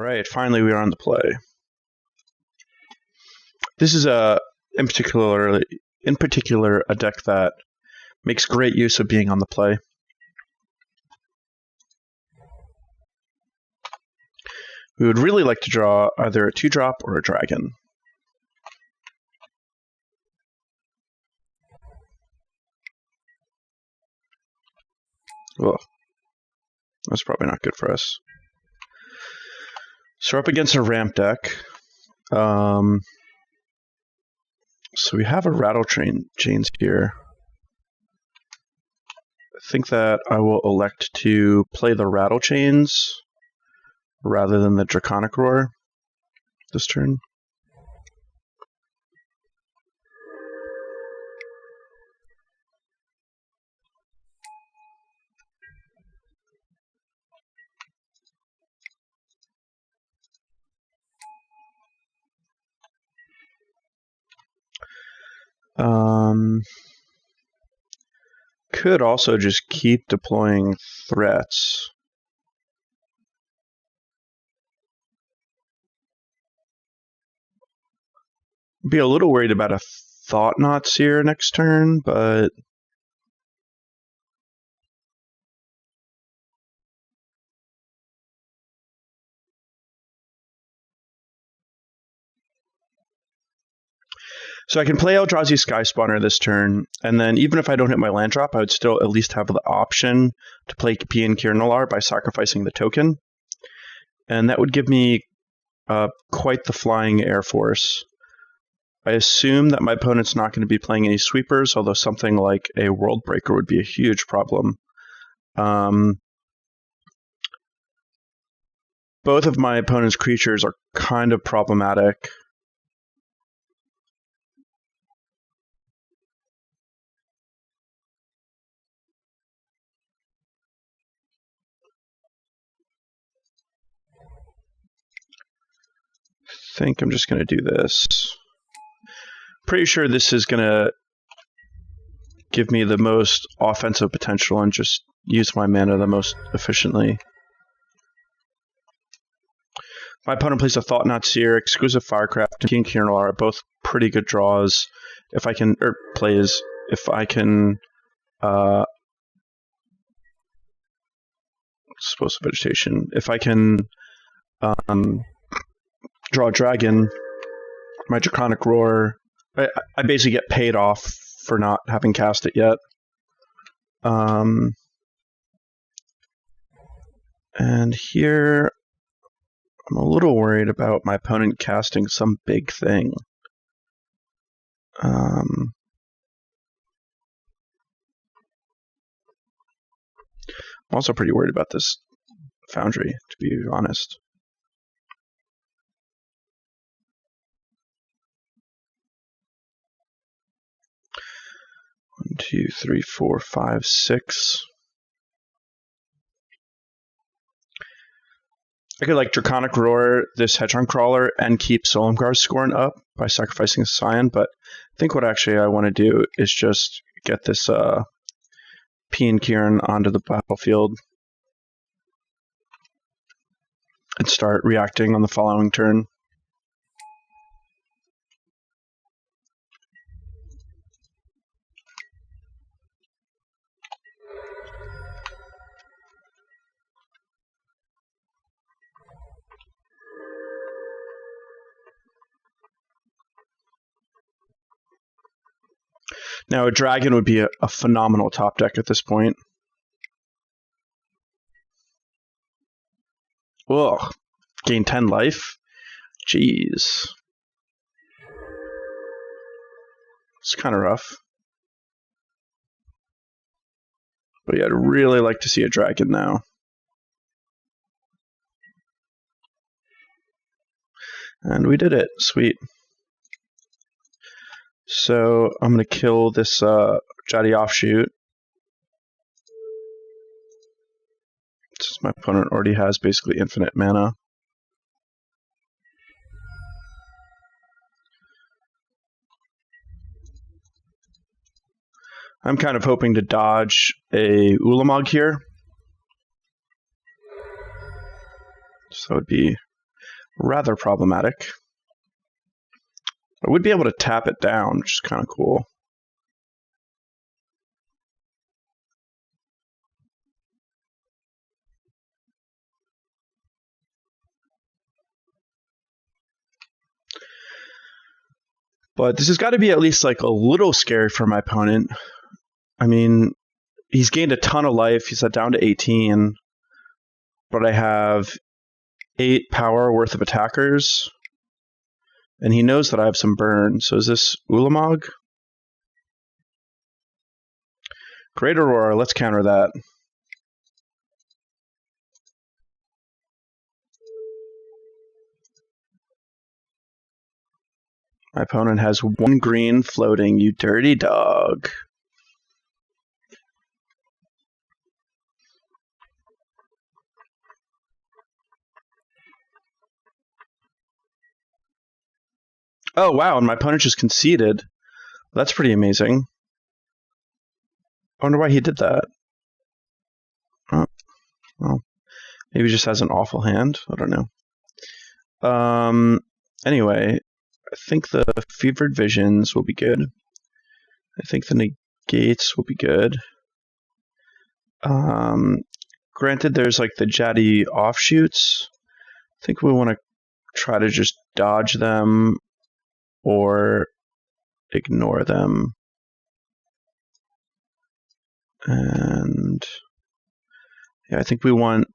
Alright, finally we are on the play. This is in particular a deck that makes great use of being on the play. We would really like to draw either a 2-drop or a dragon. Well, that's probably not good for us. So we're up against a ramp deck. So we have a Rattlechains here. I think that I will elect to play the Rattlechains rather than the Draconic Roar this turn. Could also just keep deploying threats. Be a little worried about a Thought-Knot Seer next turn, but so I can play Eldrazi Skyspawner this turn, and then even if I don't hit my land drop, I would still at least have the option to play Pia and Kiran Nalaar by sacrificing the token. And that would give me quite the flying air force. I assume that my opponent's not going to be playing any sweepers, although something like a World Breaker would be a huge problem. Both of my opponent's creatures are kind of problematic. I think I'm just going to do this. Pretty sure this is going to give me the most offensive potential and just use my mana the most efficiently. My opponent plays a Thought-Knot Seer, Exquisite Firecraft, and King Kiran Nalaar are both pretty good draws. If I can, explosive vegetation. If I can draw a dragon, my Draconic Roar, I basically get paid off for not having cast it yet. And here, I'm a little worried about my opponent casting some big thing. I'm also pretty worried about this Foundry, to be honest. 1, 2, 3, 4, 5, 6. I could like Draconic Roar this Hedron Crawler and keep Silumgar Scorn up by sacrificing a Scion, but I think what actually I want to do is just get this Pia and Kiran onto the battlefield and start reacting on the following turn. Now, a dragon would be a phenomenal top deck at this point. Ugh. Gain 10 life? Jeez. It's kind of rough. But yeah, I'd really like to see a dragon now. And we did it. Sweet. So I'm going to kill this Jaddi Offshoot. Since my opponent already has basically infinite mana. I'm kind of hoping to dodge a Ulamog here. So that would be rather problematic. I would be able to tap it down, which is kind of cool. But this has got to be at least like a little scary for my opponent. I mean, he's gained a ton of life. He's down to 18. But I have 8 power worth of attackers. And he knows that I have some burn. So is this Ulamog? Great Aurora, let's counter that. My opponent has 1 green floating, you dirty dog. Oh, wow, and my opponent just conceded. That's pretty amazing. I wonder why he did that. Oh, well, maybe he just has an awful hand. I don't know. Anyway, I think the Fevered Visions will be good. I think the Negates will be good. Granted, there's like the Jaddy offshoots. I think we want to try to just dodge them or ignore them. And yeah, I think we want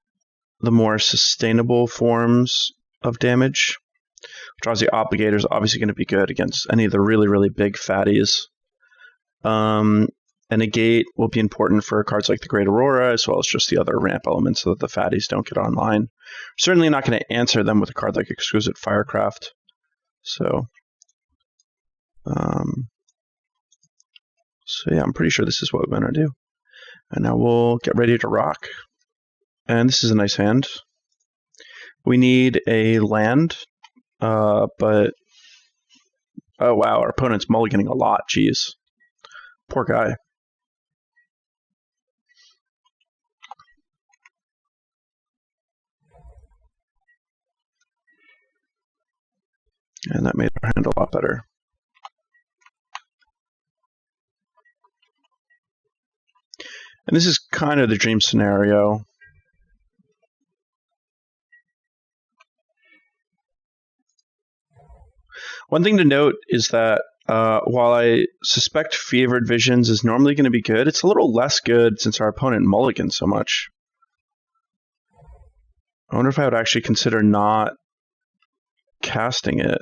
the more sustainable forms of damage. Eldrazi Obligator is obviously going to be good against any of the really, really big fatties. And Negate will be important for cards like the Great Aurora, as well as just the other ramp elements so that the fatties don't get online. Certainly not going to answer them with a card like Exquisite Firecraft. So yeah, I'm pretty sure this is what we're going to do. And now we'll get ready to rock. And this is a nice hand. We need a land, but oh wow, our opponent's mulliganing a lot. Jeez, poor guy. And that made our hand a lot better. And this is kind of the dream scenario. One thing to note is that while I suspect Fevered Visions is normally going to be good, it's a little less good since our opponent mulligans so much. I wonder if I would actually consider not casting it.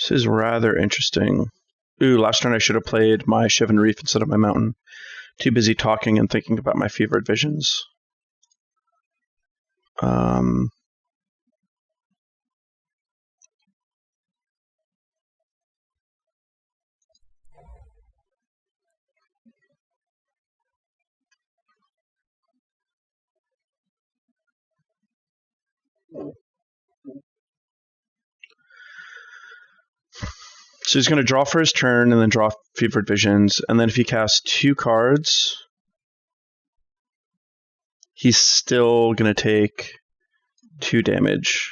This is rather interesting. Ooh, last turn I should have played my Shivan Reef instead of my Mountain. Too busy talking and thinking about my Fevered Visions. So he's going to draw for his turn and then draw Fevered Visions. And then if he casts 2 cards, he's still going to take 2 damage.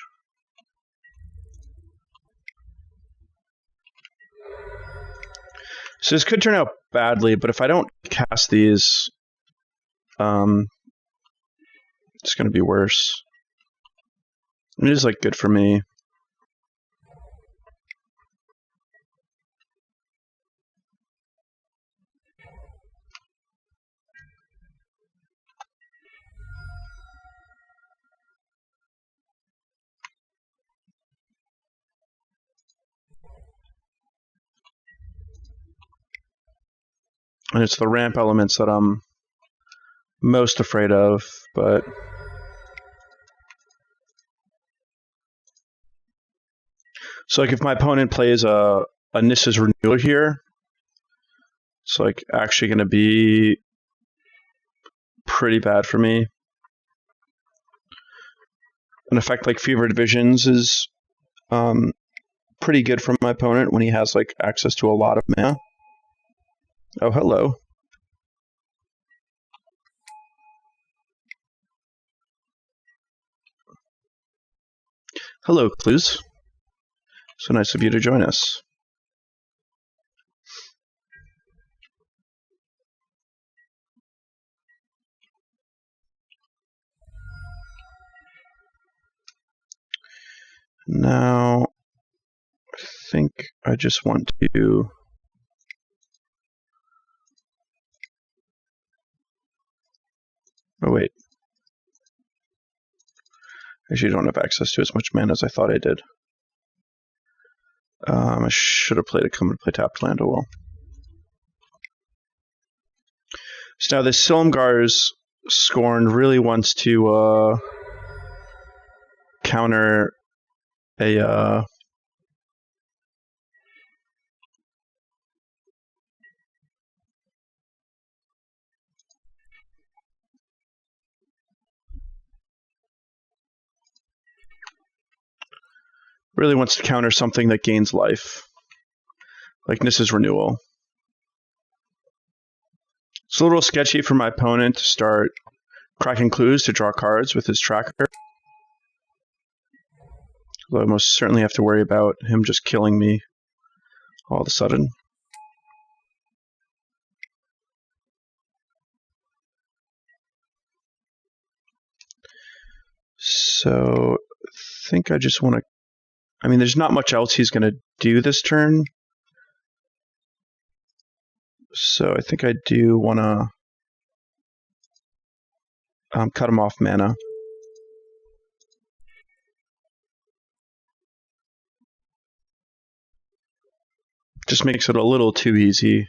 So this could turn out badly, but if I don't cast these, it's going to be worse. It is like good for me. And it's the ramp elements that I'm most afraid of, but so like if my opponent plays a Nissa's Renewal here, it's like actually going to be pretty bad for me. an effect like Fevered Visions is pretty good for my opponent when he has like access to a lot of mana. Oh, hello. Hello, Clues. So nice of you to join us. Now, I think I just want to... Oh, wait. I actually don't have access to as much mana as I thought I did. I should have played a come and play tapped land. Oh well. So now this Silumgar's Scorn really wants to counter a really wants to counter something that gains life, like Nissa's Renewal. It's a little sketchy for my opponent to start cracking clues to draw cards with his tracker. Although I most certainly have to worry about him just killing me all of a sudden. So I think I just want to... I mean, there's not much else he's going to do this turn. So I think I do want to cut him off mana. Just makes it a little too easy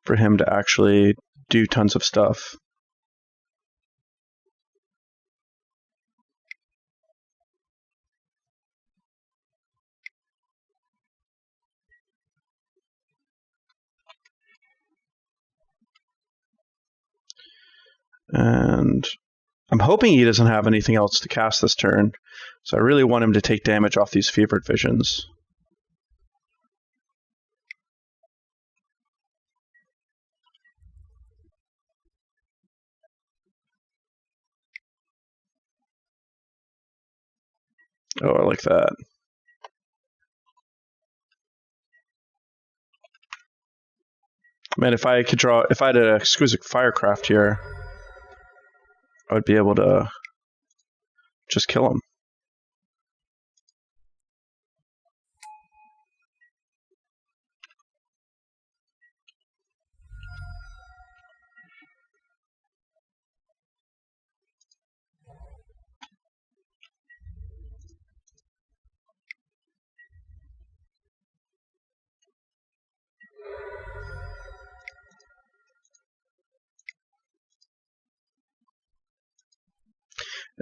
for him to actually do tons of stuff. And I'm hoping he doesn't have anything else to cast this turn. So I really want him to take damage off these Fevered Visions. Oh, I like that. Man, if I had an Exquisite Firecraft here, I would be able to just kill him.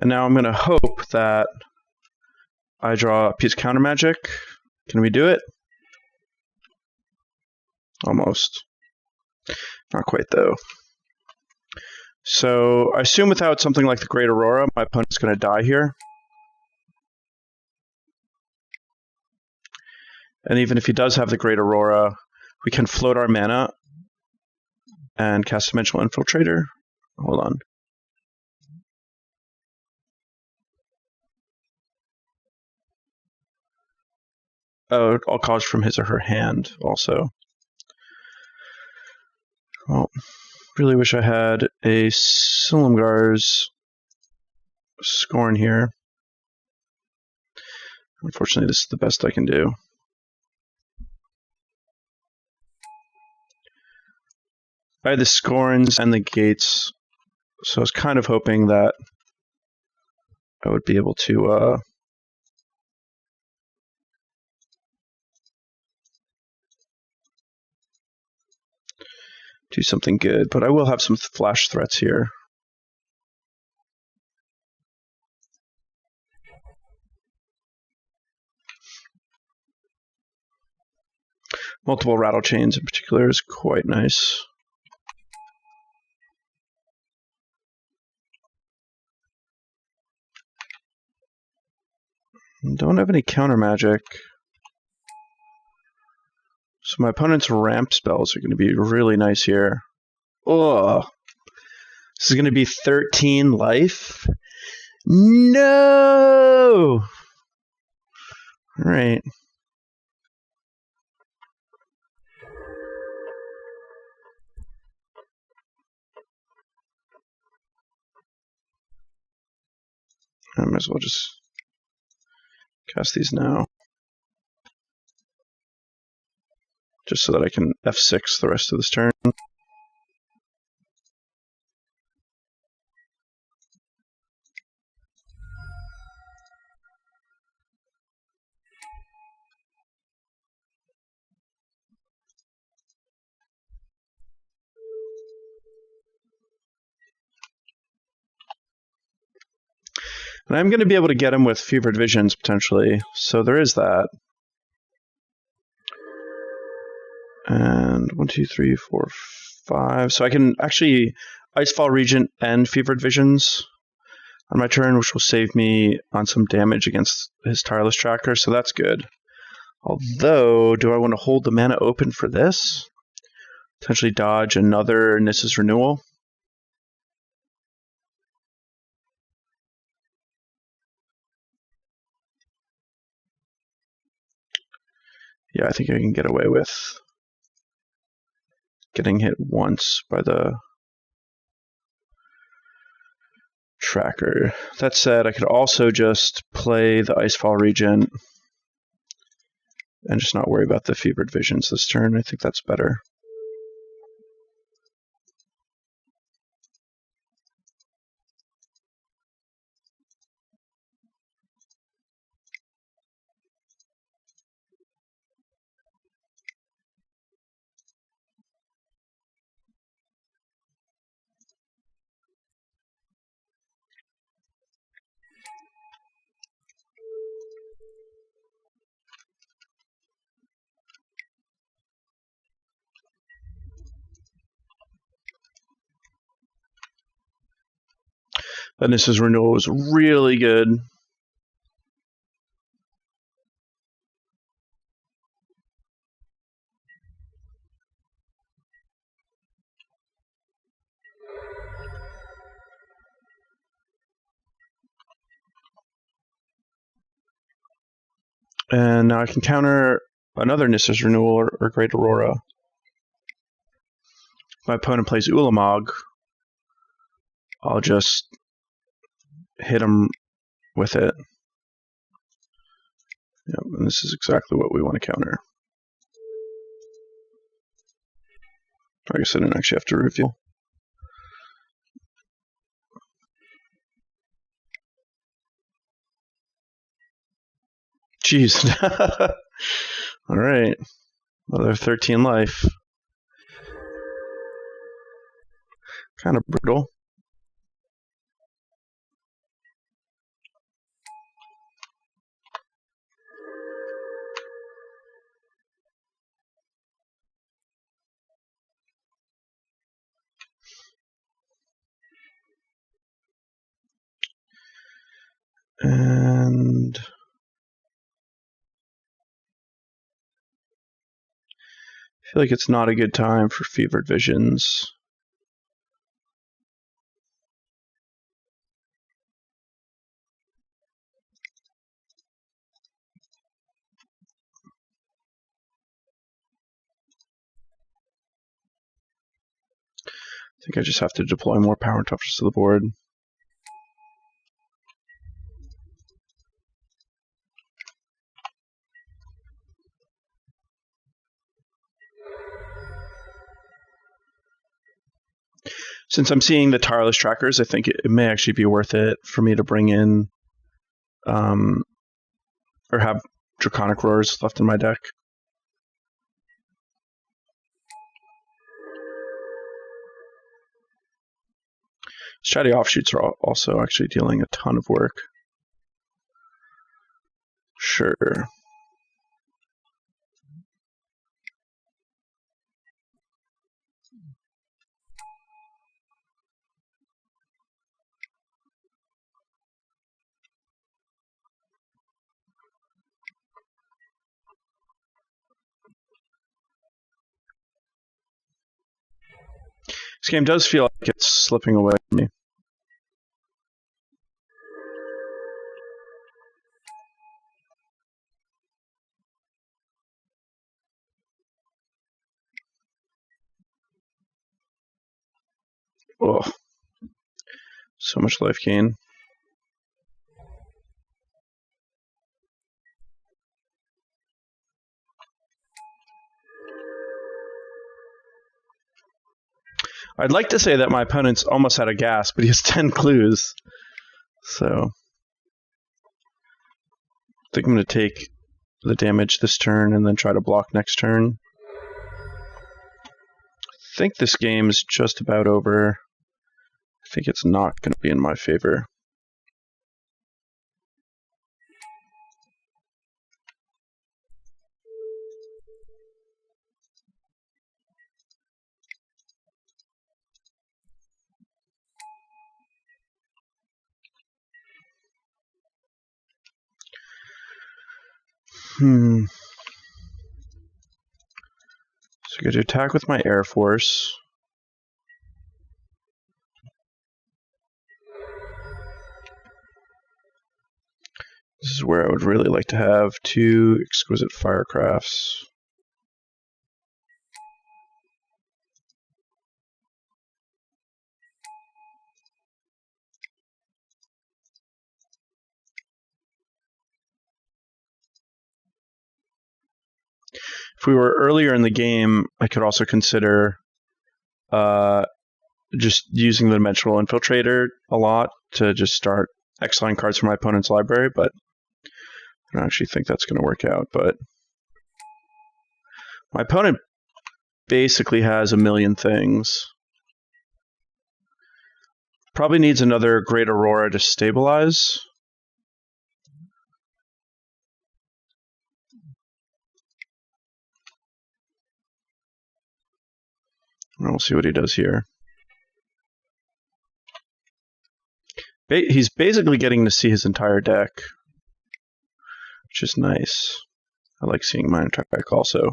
And now I'm going to hope that I draw a piece of counter magic. Can we do it? Almost. Not quite, though. So I assume without something like the Great Aurora, my opponent's going to die here. And even if he does have the Great Aurora, we can float our mana and cast Dimensional Infiltrator. Hold on. Oh, all cards from his or her hand also. Well, really wish I had a Silumgar's Scorn here. Unfortunately, this is the best I can do. I had the Scorns and the Gates, so I was kind of hoping that I would be able to do something good, but I will have some flash threats here. Multiple Rattlechains in particular is quite nice. Don't have any counter magic. So my opponent's ramp spells are going to be really nice here. Oh, this is going to be 13 life. No! All right. I might as well just cast these now. Just so that I can F6 the rest of this turn. And I'm going to be able to get him with Fevered Visions, potentially. So there is that. And 1, 2, 3, 4, 5. So I can actually Icefall Regent and Fevered Visions on my turn, which will save me on some damage against his Tireless Tracker, so that's good. Although, do I want to hold the mana open for this? Potentially dodge another Nissa's Renewal? Yeah, I think I can get away with getting hit once by the tracker. That said, I could also just play the Icefall Regent and just not worry about the Fevered Visions this turn. I think that's better. That Nissa's Renewal was really good. And now I can counter another Nissa's Renewal or Great Aurora. If my opponent plays Ulamog, I'll just hit him with it. Yep, and this is exactly what we want to counter. I guess I didn't actually have to reveal. Jeez. All right. Another 13 life. Kind of brutal. And I feel like it's not a good time for Fevered Visions. I think I just have to deploy more Power Touches to the board. Since I'm seeing the Tireless Trackers, I think it may actually be worth it for me to bring in or have Draconic Roars left in my deck. Strategy Offshoots are also actually dealing a ton of work. Sure. This game does feel like it's slipping away from me. Oh, so much life gain. I'd like to say that my opponent's almost out of gas, but he has 10 clues. So I think I'm going to take the damage this turn and then try to block next turn. I think this game is just about over. I think it's not going to be in my favor. So I'm going to attack with my Air Force. This is where I would really like to have 2 Exquisite Firecrafts. If we were earlier in the game, I could also consider just using the Dimensional Infiltrator a lot to just start exiling cards from my opponent's library, but I don't actually think that's going to work out. But my opponent basically has a million things. Probably needs another Great Aurora to stabilize. And we'll see what he does here. He's basically getting to see his entire deck, which is nice. I like seeing my entire deck also.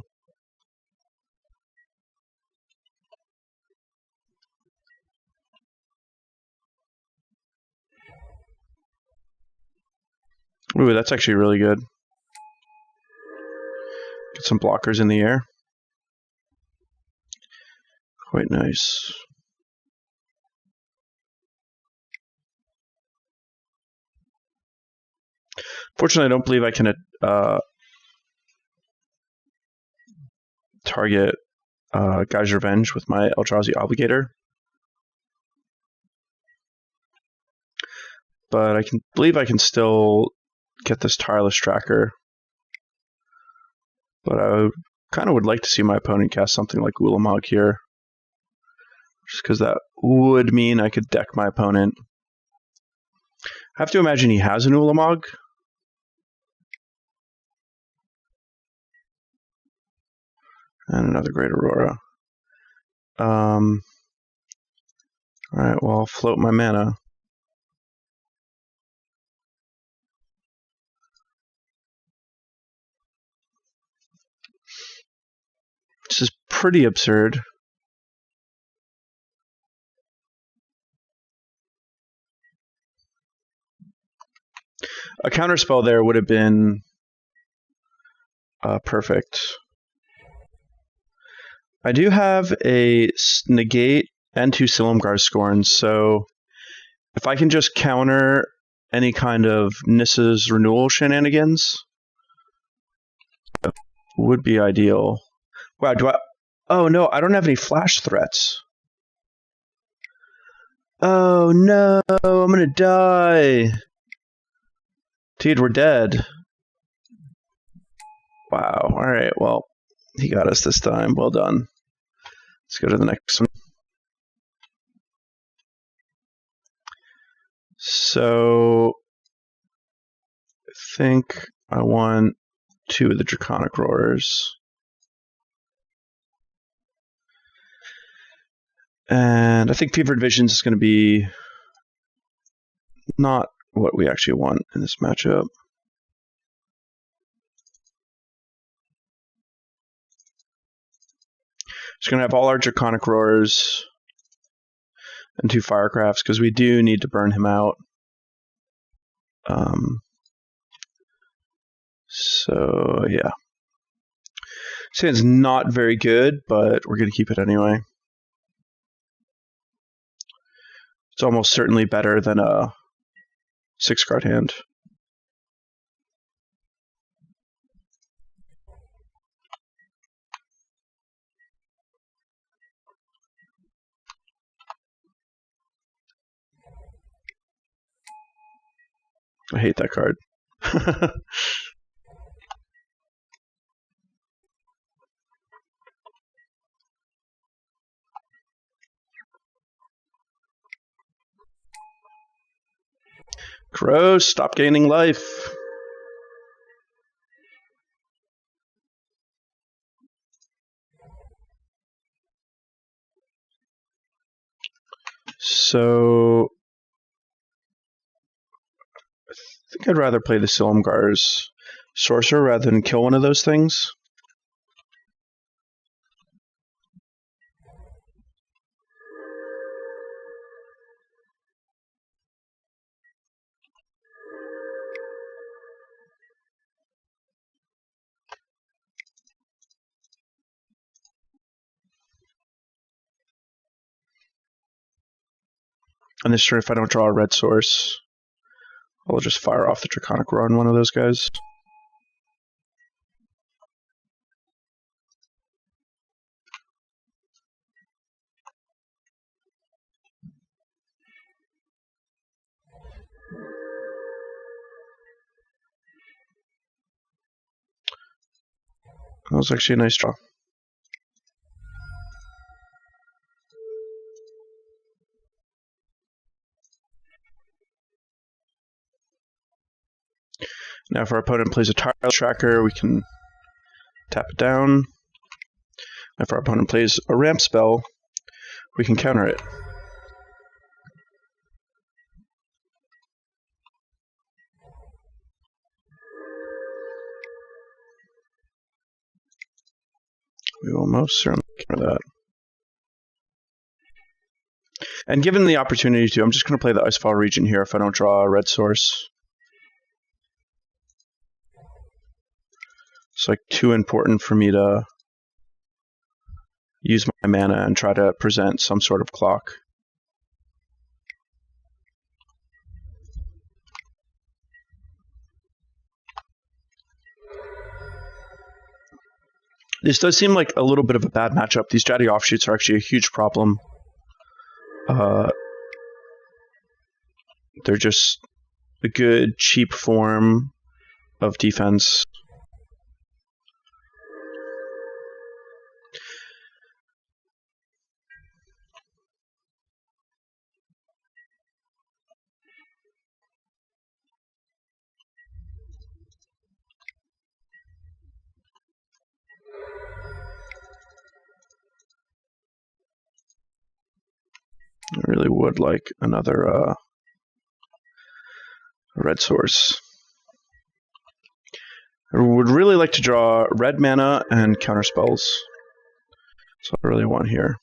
Ooh, that's actually really good. Get some blockers in the air. Quite nice. Fortunately, I don't believe I can target Guy's Revenge with my Eldrazi Obligator. But I believe I can still get this Tireless Tracker. But I kind of would like to see my opponent cast something like Ulamog here. Just because that would mean I could deck my opponent. I have to imagine he has an Ulamog. And another Great Aurora. Alright, well, I'll float my mana. This is pretty absurd. A counterspell there would have been perfect. I do have a Negate and 2 Silumgar Scorns, so if I can just counter any kind of Nissa's Renewal shenanigans, that would be ideal. Wow, oh no, I don't have any flash threats. Oh no, I'm gonna die. Dude, we're dead. Wow, alright, well, he got us this time. Well done. Let's go to the next one. So, I think I want 2 of the Draconic Roars. And I think Fevered Visions is going to be not what we actually want in this matchup. Just going to have all our Draconic Roars and 2 Firecrafts, because we do need to burn him out. So, yeah. It's not very good, but we're going to keep it anyway. It's almost certainly better than a 6-card hand. I hate that card. Gross, stop gaining life. So I think I'd rather play the Silumgar's Sorcerer rather than kill one of those things. On this turn, if I don't draw a red source, I'll just fire off the Draconic Roar on one of those guys. That was actually a nice draw. Now if our opponent plays a Tireless Tracker, we can tap it down. If our opponent plays a ramp spell, we can counter it. We will most certainly counter that. And given the opportunity to, I'm just going to play the Icefall Regent here if I don't draw a red source. It's like too important for me to use my mana and try to present some sort of clock. This does seem like a little bit of a bad matchup. These Jaddy Offshoots are actually a huge problem. They're just a good, cheap form of defense. I really would like another red source. I would really like to draw red mana and counter spells. That's what I really want here.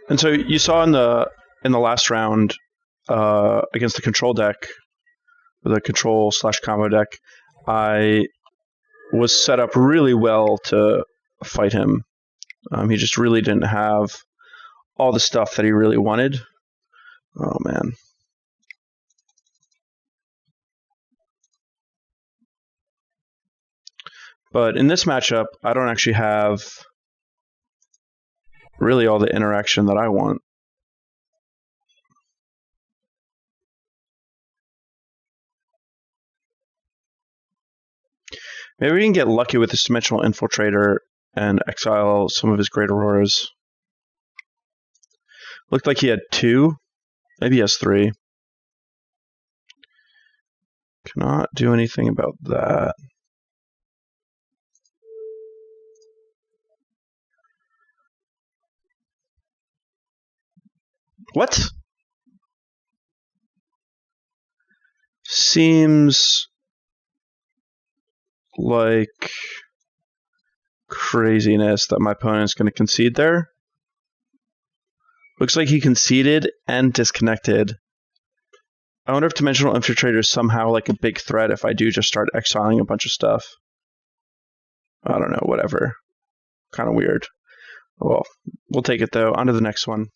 And so you saw in the last round against the control deck, the control/combo deck, I was set up really well to fight him. He just really didn't have all the stuff that he really wanted. Oh man. But in this matchup, I don't actually have really all the interaction that I want. Maybe we can get lucky with this Dimensional Infiltrator and exile some of his Great Auroras. Looked like he had 2. Maybe he has 3. Cannot do anything about that. What? Seems like craziness that my opponent's going to concede there. Looks like he conceded and disconnected. I wonder if Dimensional Infiltrator is somehow like a big threat if I do just start exiling a bunch of stuff. I don't know, whatever. Kind of weird. Well, we'll take it though. On to the next one.